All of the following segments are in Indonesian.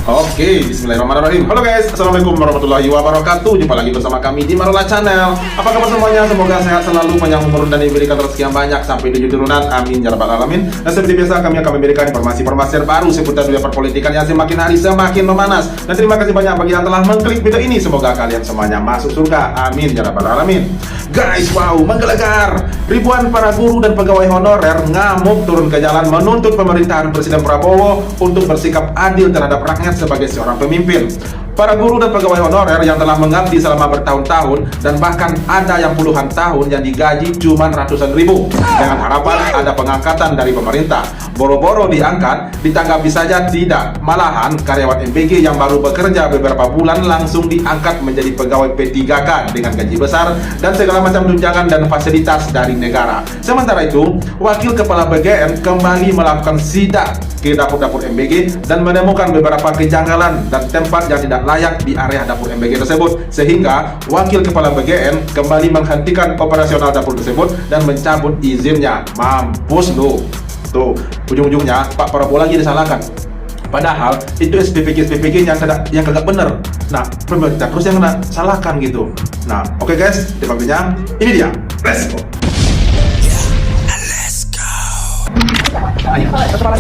Oke, bismillahirrahmanirrahim. Halo guys, assalamualaikum warahmatullahi wabarakatuh. Jumpa lagi bersama kami di Marola Channel. Apa kabar semuanya? Semoga sehat selalu, panjang umur dan diberikan rezeki yang banyak sampai 7 turunan. Amin ya rabbal alamin. Dan seperti biasa kami akan memberikan informasi-informasi terbaru seputar dunia perpolitikan yang semakin hari semakin memanas. Dan terima kasih banyak bagi yang telah mengklik video ini. Semoga kalian semuanya masuk surga. Amin ya rabbal alamin. Guys, wow, menggelegar. Ribuan para guru dan pegawai honorer ngamuk turun ke jalan menuntut pemerintahan Presiden Prabowo untuk bersikap adil terhadap rakyat sebagai seorang pemimpin. Para guru dan pegawai honorer yang telah mengabdi selama bertahun-tahun dan bahkan ada yang puluhan tahun yang digaji cuma ratusan ribu dengan harapan ada pengangkatan dari pemerintah. Boro-boro diangkat, ditanggapi saja tidak. Malahan karyawan MPG yang baru bekerja beberapa bulan langsung diangkat menjadi pegawai P3K dengan gaji besar dan segala macam tunjangan dan fasilitas dari negara. Sementara itu, Wakil Kepala BGN kembali melakukan sidak ke dapur-dapur MBG dan menemukan beberapa kejanggalan dan tempat yang tidak layak di area dapur MBG tersebut, sehingga Wakil Kepala BGN kembali menghentikan operasional dapur tersebut dan mencabut izinnya. Mampus lu. Tuh, ujung-ujungnya Pak Prabowo lagi disalahkan. Padahal itu SPPG yang kagak bener. Nah, pemerintah terus yang kena salahkan gitu. Nah, oke guys, waktunya ini dia. Let's go.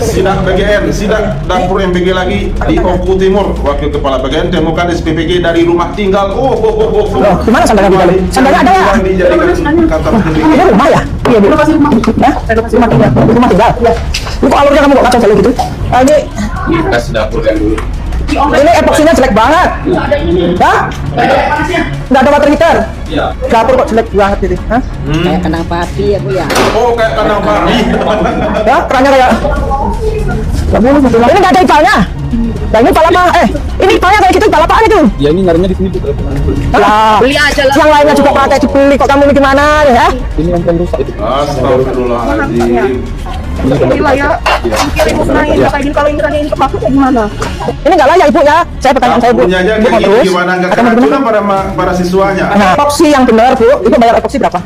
Sidak BGN, sidak dapur MBG lagi di Oku Timur. Wakil Kepala BGN temukan SPPG dari rumah tinggal. Gimana sandalnya di dalam? Sandalnya ada ya? Dijadikan kantor MBG. Ini rumah ya? Iya, di rumah tinggal. Rumah tinggal. Ini kok alurnya kamu kok kacau kayak gitu? Ini Kasih dapur yang dulu. ini epoksinya jelek banget. Hah? Nggak ada water heater. Iya. Dapur kok jelek banget gitu. Hah? Kayak kandang papi ya Bu ya. Oh, kayak kandang babi. Ya, kerannya kayak nggak boleh gitu. Ini nggak ada ipalnya. Dan ini ipal apa? Ini ipalnya kayak gitu, ipal apaan itu? Ya ini nyarinya di sini tuh. Lah, Beli aja lah. yang lainnya juga pakai dibeli, kok kamu ini gimana ya? Ini yang rusak itu. Astagfirullahaladzim. Gila ya, mikirin musnahin kayak gini, kalau ini kan ini kepake kayak gimana? Ini nggak layak Ibu ya, saya pertanyaan saya Bu. Punya aja Ibu kayak mau gitu terus? gimana nggak Atau mau keracunan gimana? para siswanya. Nah, epoksi yang benar Bu, itu bayar epoksi berapa?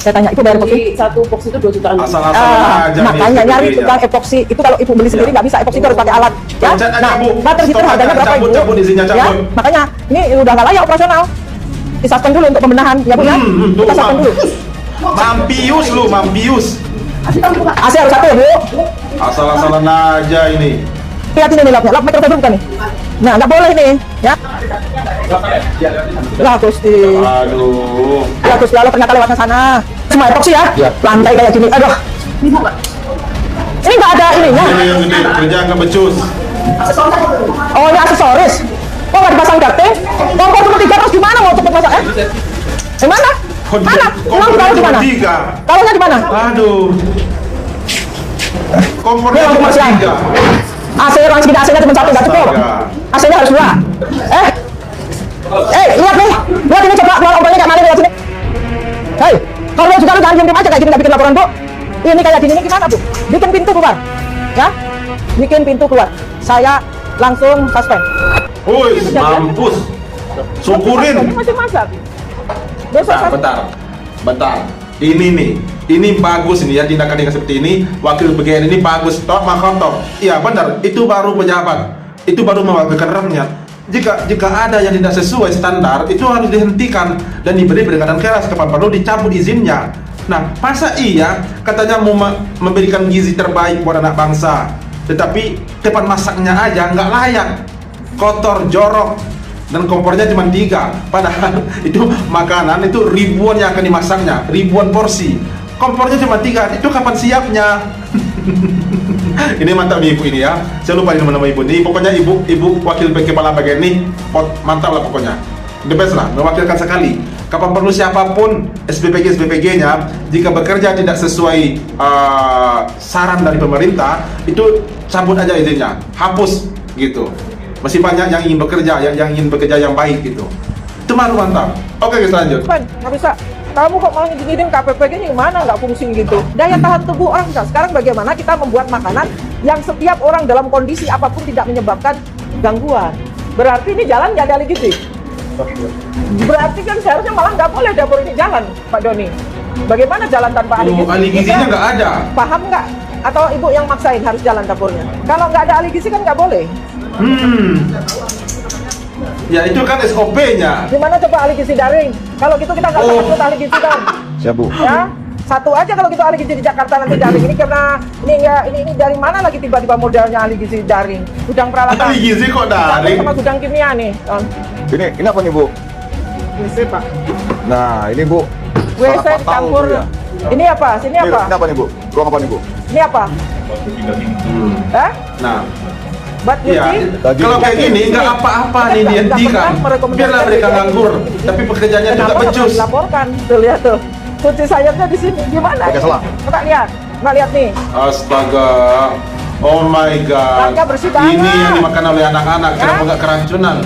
Saya tanya, Ibu bayar epoksi? Satu box itu 2 jutaan. Asal-asalan aja nih Makanya nyari SPPG-nya. tukang epoksi itu kalau Ibu beli sendiri nggak bisa, epoksi itu harus pakai alat ya. Pencet aja, Nah, Bu. water heater Stop harganya aja. berapa Ibu? Cabut isinya, Ya, cabut. makanya ini udah nggak layak operasional. Disuspend dulu untuk pembenahan ya Bu ya. Tuh, Kita suspend dulu. Mampius lu, mampius. AC harus satu ya Bu. Asal-asalan aja ini. Lihat ini nih lapnya, lap microfiber bukan nih? Nah, nggak boleh nih, ya. Lah, Gusti. Aduh. Ya, Gusti, lalu ternyata lewatnya sana. Semua epoksi ya? Lantai kayak gini. Aduh. Ini nggak ada ininya. Ini yang gede, kerja nggak becus. Oh, ini aksesoris. Kok nggak dipasang ducting? Kompor cuma 3 terus gimana mau cepet masak? Gimana? Mana? Ulang tahu di mana? Tiga. Tahunya di mana? Aduh. Kompornya Ini cuma lampu siang. 3. AC orang segini AC-nya cuma 1 nggak cukup. Astaga. AC-nya harus 2. Lihat nih. Lihat ini coba keluar ombaknya kayak mana lihat sini. Hei, kalau juga lu jangan diem-diem aja kayak gini nggak bikin laporan Bu. Ini kayak gini gimana Bu? Bikin pintu keluar. Ya? Bikin pintu keluar. Saya langsung suspend. Woi, mampus. Syukurin. Masih masak. Besok Bentar. Ini bagus ini ya, tindakan yang seperti ini. Wakil BGN ini bagus. Toh makotok. Iya benar. Itu baru pejabat. Itu baru mewakilkan rakyat. Jika ada yang tidak sesuai standar, itu harus dihentikan dan diberi peringatan keras, kapan perlu dicabut izinnya. Nah, masa iya katanya mau memberikan gizi terbaik buat anak bangsa, tetapi tempat masaknya aja nggak layak, kotor, jorok, dan kompornya cuma 3. Padahal itu makanan itu ribuan yang akan dimasaknya, ribuan porsi. Kompornya cuma 3, itu kapan siapnya? Ini mantap nih Ibu ini ya. Saya lupa ini nama Ibu ini. Pokoknya Ibu wakil kepala bagian ini mantap lah pokoknya. The best lah, mewakilkan sekali. Kapan perlu siapapun SPPG-nya jika bekerja tidak sesuai saran dari pemerintah, itu cabut aja izinnya, hapus gitu. Masih banyak yang ingin bekerja, yang ingin bekerja yang baik gitu. Itu baru mantap. Oke guys, lanjut. nggak bisa. Kamu kok malah ngizinin KPPG-nya gimana nggak fungsi gitu? Daya tahan tubuh orang bisa. Sekarang bagaimana kita membuat makanan yang setiap orang dalam kondisi apapun tidak menyebabkan gangguan? Berarti ini jalan nggak ada lagi sih. Berarti kan seharusnya malah nggak boleh dapur ini jalan, Pak Doni. Bagaimana jalan tanpa ahli gizi? Ahli gizinya nggak ada. Paham nggak? Atau Ibu yang maksain harus jalan dapurnya? Kalau nggak ada ahli gizi kan nggak boleh. Ya itu kan SOP-nya. Gimana coba ahli gizi daring? Kalau gitu kita nggak takut ahli gizi kan? Siap Bu. Ya, satu aja kalau gitu ahli gizi di Jakarta nanti daring. Ini karena ini dari mana lagi tiba-tiba modelnya ahli gizi daring? Gudang peralatan. Ahli gizi kok daring? Sama gudang kimia nih. Ini apa nih Bu? WC Pak. Nah ini Bu. WC Salah patah, campur. Bu, ya. Ini apa? Sini Ini apa? apa nih Bu? Ruang apa nih Bu? Ini apa? Hah? Nah, Buat iya. nyuci? Kalau kayak gini nggak apa-apa nih dihentikan. Biarlah mereka nganggur, tapi pekerjaannya juga Kenapa nggak becus. dilaporkan? Tuh lihat tuh. Cuci sayapnya di sini. Gimana? Pakai selang. Coba lihat. Nggak lihat nih. Astaga. Oh my god. Lapnya bersih banget. Ini yang dimakan oleh anak-anak. Ya? Kenapa nggak keracunan?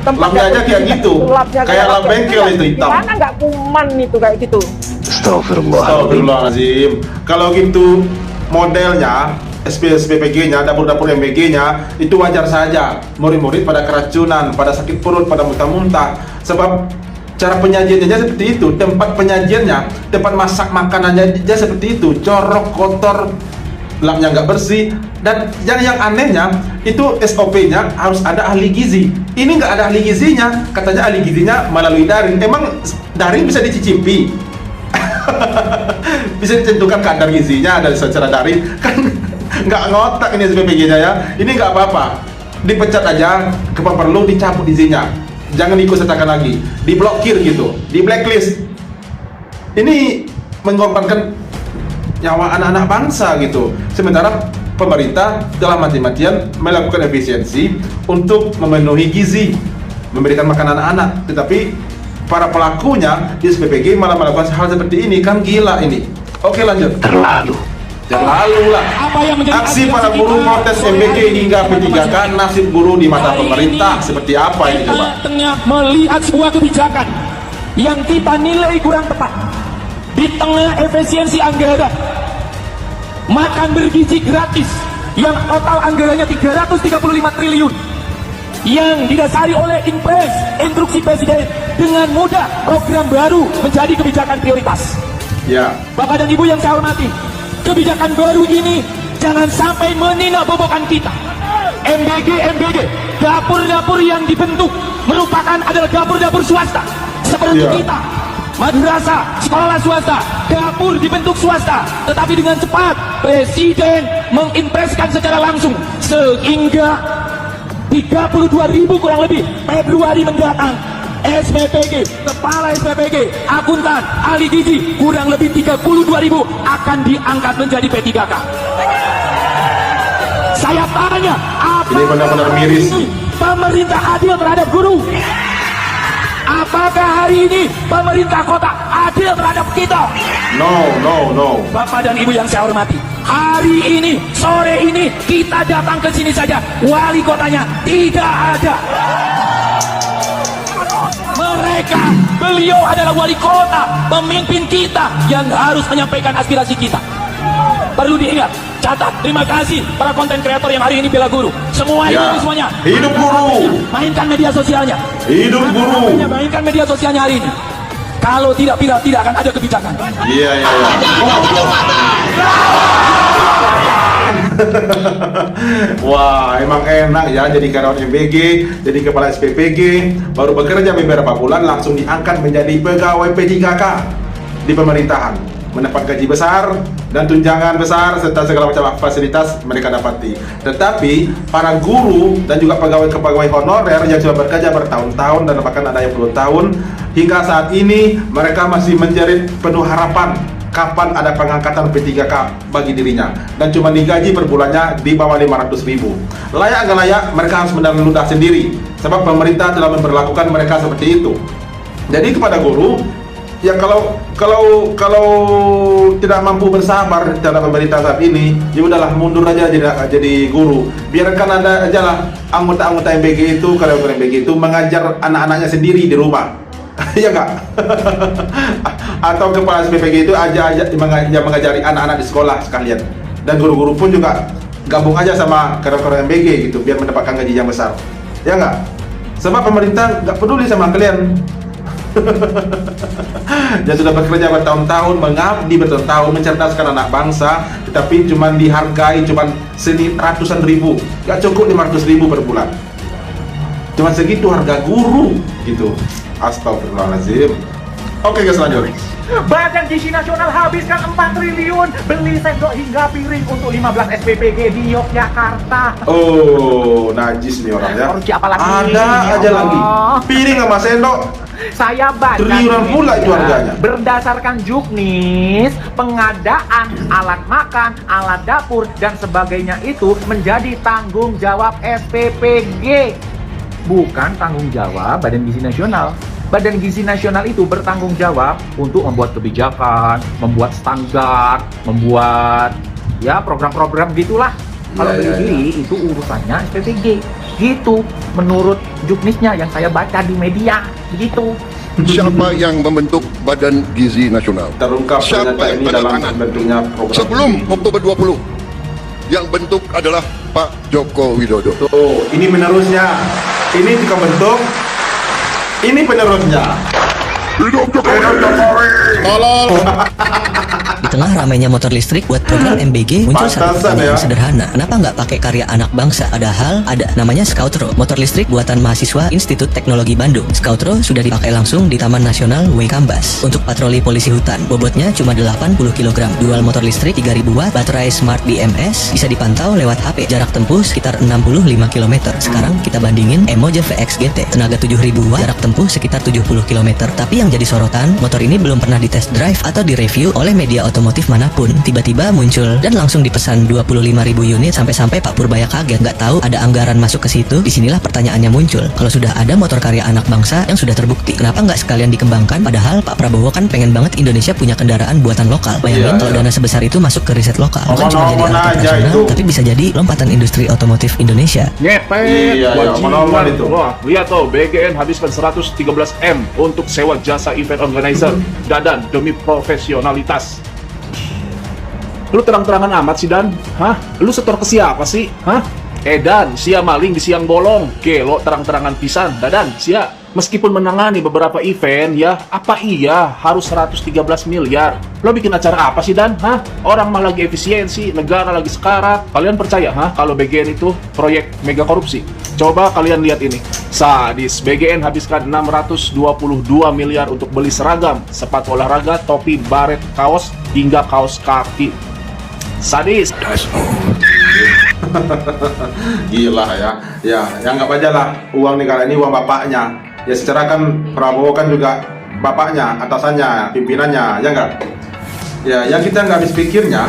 Tempatnya Lapnya aja kayak bersih, gitu. lapnya Kayak lap bengkel itu hitam. Gimana nggak kuman itu kayak gitu? Astagfirullahaladzim. Kalau gitu modelnya SPPG-nya, dapur-dapur MBG-nya itu wajar saja. Murid-murid pada keracunan, pada sakit perut, pada muntah-muntah. Sebab cara penyajiannya aja seperti itu, tempat penyajiannya, tempat masak makanannya aja seperti itu, corok, kotor, lapnya nggak bersih. Dan yang anehnya itu SOP-nya harus ada ahli gizi. Ini nggak ada ahli gizinya, katanya ahli gizinya melalui daring. Emang daring bisa dicicipi? Bisa ditentukan kadar gizinya dari secara daring kan? Nggak ngotak ini SPPG-nya ya. Ini nggak apa-apa, dipecat aja, kalau perlu dicabut izinnya, jangan ikut sertakan lagi, diblokir gitu, di blacklist. Ini mengorbankan nyawa anak-anak bangsa gitu. Sementara pemerintah telah mati-matian melakukan efisiensi untuk memenuhi gizi, memberikan makan anak-anak, tetapi para pelakunya di SPPG malah melakukan hal seperti ini. Kan gila ini. Oke, lanjut. Terlalu lah. Aksi para guru protes MBG hingga P3K, nasib guru di mata pemerintah seperti apa ini coba? Tengah melihat sebuah kebijakan yang kita nilai kurang tepat di tengah efisiensi anggaran, makan bergizi gratis yang total anggarannya 335 triliun yang didasari oleh Impres, instruksi Presiden, dengan mudah program baru menjadi kebijakan prioritas. Ya. Bapak dan Ibu yang saya hormati, kebijakan baru ini jangan sampai menina bobokan kita. MBG, dapur-dapur yang dibentuk merupakan adalah dapur-dapur swasta seperti kita. Madrasah, sekolah swasta, dapur dibentuk swasta, tetapi dengan cepat Presiden mengimpreskan secara langsung sehingga 32.000 kurang lebih Februari mendatang SPPG, kepala SPPG, akuntan, ahli gizi kurang lebih 32.000 akan diangkat menjadi P3K. Saya tanya, apa Ini benar-benar miris. pemerintah adil terhadap guru? Apakah hari ini pemerintah kota adil terhadap kita? No. Bapak dan Ibu yang saya hormati, hari ini, sore ini kita datang ke sini saja, wali kotanya tidak ada. Beliau adalah wali kota, pemimpin kita yang harus menyampaikan aspirasi kita. Perlu diingat, catat, terima kasih para konten kreator yang hari ini bela guru. Semua Ya. itu semuanya. Hidup guru. Mainkan media sosialnya. Hidup guru. Mainkan media sosialnya hari ini. Kalau tidak akan ada kebijakan. Iya. Wah, emang enak ya jadi karyawan MBG, jadi kepala SPPG, baru bekerja beberapa bulan langsung diangkat menjadi pegawai P3K di pemerintahan, mendapat gaji besar dan tunjangan besar serta segala macam fasilitas mereka dapati. Tetapi para guru dan juga pegawai honorer yang sudah bekerja bertahun-tahun dan bahkan ada yang puluh tahun, hingga saat ini mereka masih menjerit penuh harapan kapan ada pengangkatan P3K bagi dirinya, dan cuma digaji per bulannya di bawah 500.000. Layak nggak layak, mereka harus menelan ludah sendiri sebab pemerintah telah memperlakukan mereka seperti itu. Jadi kepada guru, ya kalau tidak mampu bersabar terhadap pemerintah saat ini, ya udahlah mundur aja jadi guru. Biarkan ada aja lah anggota MBG itu, karyawan MBG itu mengajar anak-anaknya sendiri di rumah. Ya enggak? Atau kepala SPPG itu mengajari anak-anak di sekolah sekalian. Dan guru-guru pun juga gabung aja sama karyawan MBG gitu biar mendapatkan gaji yang besar. Ya enggak? Sebab pemerintah nggak peduli sama kalian. Yang sudah bekerja bertahun-tahun, mengabdi bertahun-tahun, mencerdaskan anak bangsa, tetapi cuma dihargai cuma ratusan ribu, gak cukup 500.000 per bulan. Cuma segitu harga guru gitu. Astagfirullahaladzim. Oke guys, lanjut. Badan Gizi Nasional habiskan 4 triliun beli sendok hingga piring untuk 15 SPPG di Yogyakarta. Oh, najis nih orang ya. Korupsi apa lagi? Ada Ya aja Allah. lagi. Piring sama sendok. Saya baca Triliunan di pula itu media, harganya. berdasarkan Juknis, pengadaan alat makan, alat dapur dan sebagainya itu menjadi tanggung jawab SPPG, bukan tanggung jawab Badan Gizi Nasional. Badan Gizi Nasional itu bertanggung jawab untuk membuat kebijakan, membuat standar, membuat ya program-program gitulah. Kalau Ya, ya, beli-beli itu urusannya SPPG. Gitu menurut Juknisnya yang saya baca di media begitu. Siapa yang membentuk Badan Gizi Nasional? Terungkap Siapa ternyata yang ini tanda dalam tangan? bentuknya program. Sebelum Oktober 20, yang bentuk adalah Pak Joko Widodo. Tuh, ini penerusnya. Ini tukang bentuk. Ini penerusnya. Hidup Jokowi! Di tengah ramainya motor listrik buat program MBG muncul satu Pantasan pertanyaan ya. sederhana. Kenapa nggak pakai karya anak bangsa? Padahal ada namanya Scoutro, motor listrik buatan mahasiswa Institut Teknologi Bandung. Scoutro sudah dipakai langsung di Taman Nasional W Kambas untuk patroli polisi hutan. Bobotnya cuma 80 kg. Dual motor listrik 3000 watt, baterai Smart BMS, bisa dipantau lewat HP. Jarak tempuh sekitar 65 km. Sekarang kita bandingin Emoja VX GT, tenaga 7000 watt, jarak tempuh sekitar 70 km. Tapi yang jadi sorotan, motor ini belum pernah dites drive atau direview oleh media otomotif manapun. Tiba-tiba muncul dan langsung dipesan 25.000 unit, sampai-sampai Pak Purbaya kaget, nggak tahu ada anggaran masuk ke situ. Disinilah pertanyaannya muncul. Kalau sudah ada motor karya anak bangsa yang sudah terbukti, kenapa nggak sekalian dikembangkan? Padahal Pak Prabowo kan pengen banget Indonesia punya kendaraan buatan lokal. Bayangin Iya, kalau iya. dana sebesar itu masuk ke riset lokal, bukan cuma jadi Omong-omong alat aja operasional, itu. tapi bisa jadi lompatan industri otomotif Indonesia. Ngepet, Iya, bajingan. itu. Wah, lihat tuh, BGN habiskan 113 M untuk sewa jasa event organizer. Dadan demi profesionalitas. Lu terang-terangan amat sih, Dan. Hah? Lu setor ke siapa sih? Hah? Dan, sia maling di siang bolong. Gelo terang-terangan pisan. Dadan, sia. Meskipun menangani beberapa event, ya, apa iya harus 113 miliar? Lo bikin acara apa sih, Dan? Hah? Orang mah lagi efisiensi, negara lagi sekarat. Kalian percaya, hah? Kalau BGN itu proyek mega korupsi? Coba kalian lihat ini. Sadis, BGN habiskan 622 miliar untuk beli seragam, sepatu olahraga, topi, baret, kaos, hingga kaos kaki. Sadis. Gila ya. Ya, anggap aja lah uang negara ini uang bapaknya. Ya secara kan Prabowo kan juga bapaknya, atasannya, pimpinannya, ya enggak? Ya, yang kita nggak habis pikirnya,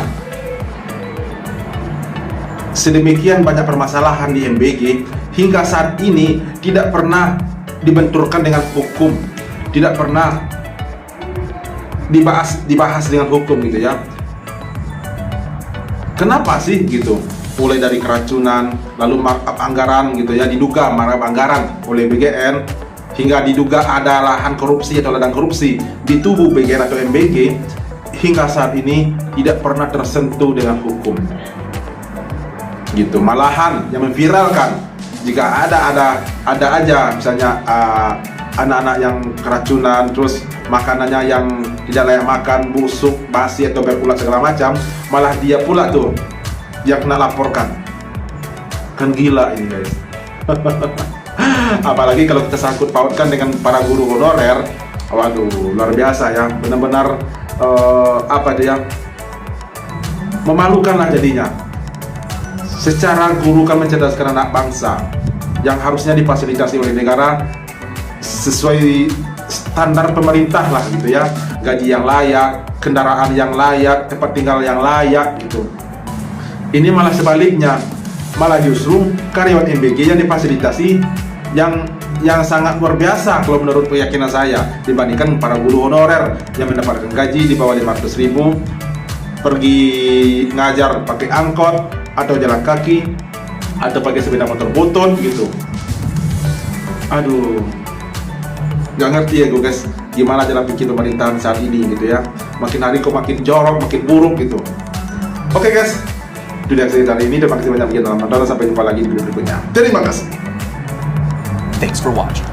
sedemikian banyak permasalahan di MBG hingga saat ini tidak pernah dibenturkan dengan hukum, tidak pernah dibahas dengan hukum gitu ya. Kenapa sih gitu? Mulai dari keracunan, lalu markup anggaran gitu ya, diduga markup anggaran oleh BGN, hingga diduga ada lahan korupsi atau ladang korupsi di tubuh BGN atau MBG, hingga saat ini tidak pernah tersentuh dengan hukum. Gitu, malahan yang memviralkan jika ada aja misalnya anak-anak yang keracunan, terus makanannya yang tidak layak makan, busuk, basi atau berulat segala macam, malah dia pula tuh yang kena laporkan. Kan gila ini guys. Apalagi kalau kita sangkut pautkan dengan para guru honorer, waduh luar biasa ya, benar-benar memalukan lah jadinya. Secara guru kan mencerdaskan anak bangsa yang harusnya difasilitasi oleh negara sesuai standar pemerintah lah gitu ya, gaji yang layak, kendaraan yang layak, tempat tinggal yang layak gitu. Ini malah sebaliknya, malah justru karyawan MBG yang difasilitasi yang sangat luar biasa kalau menurut keyakinan saya dibandingkan para guru honorer yang mendapatkan gaji di bawah 500.000, pergi ngajar pakai angkot atau jalan kaki atau pakai sepeda motor butut gitu. Aduh, nggak ngerti ya gue guys, gimana jalan pikir pemerintahan saat ini gitu ya. Makin hari kok makin jorok, makin buruk gitu. Oke guys, itu dia cerita hari ini. Terima kasih banyak yang telah menonton. Sampai jumpa lagi di video berikutnya. Terima kasih. Thanks for watching.